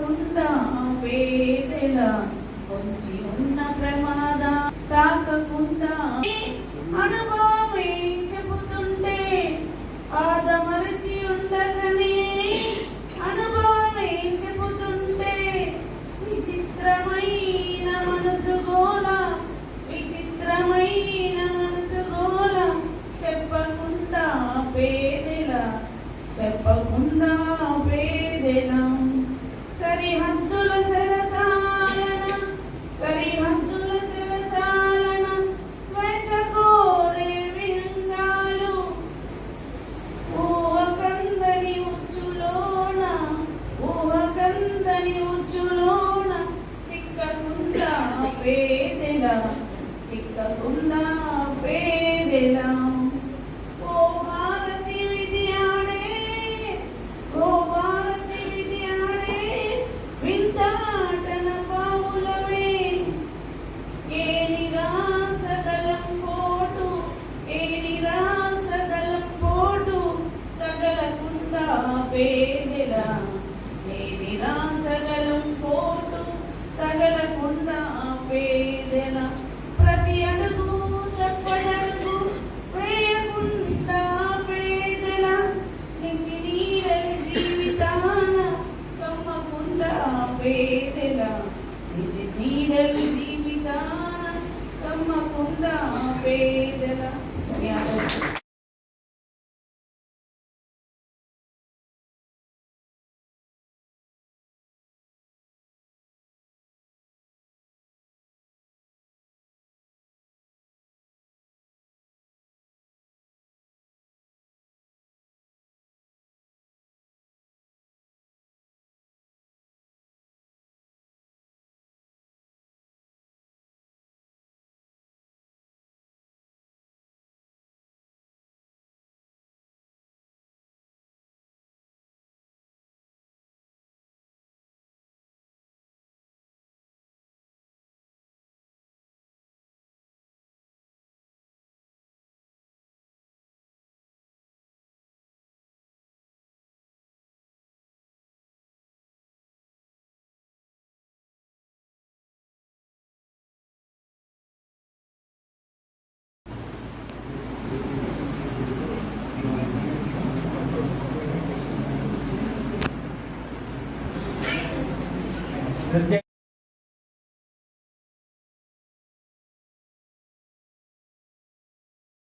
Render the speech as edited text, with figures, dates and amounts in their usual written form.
తాకకుండా పేదల పొంచి ఉన్న ప్రమాద తాకకుండా అనుభవమే చెబుతుంటే ఆదమరచి ఉండగనే అనుభవమే చెబుతుంటే విచిత్రమైన మనసు గోల విచిత్రమైన మనసు గోల చెప్పకుండా పేదల చెప్పకుండా పేదల సరిహద్దుల సరసాలన సరిహద్దుల సరసాలన స్వేచ్ఛ కోరే విహంగాలు ఊహకందని ఉచ్చులోన ఊహకందని ఉచ్చులోన చిక్కకుండా పేదల చిక్కకుండా పేదల పేదల ఏ నిరాశగలం పోటు తగలకుండా పేదల ప్రతి అడుగు తప్పడడుగు వేయకుండా పేదల నిజి నీరని జీవితాన కమ్మకుండా పేదల నిజి నీరని జీవితాన కమ్మకుండా పేదల.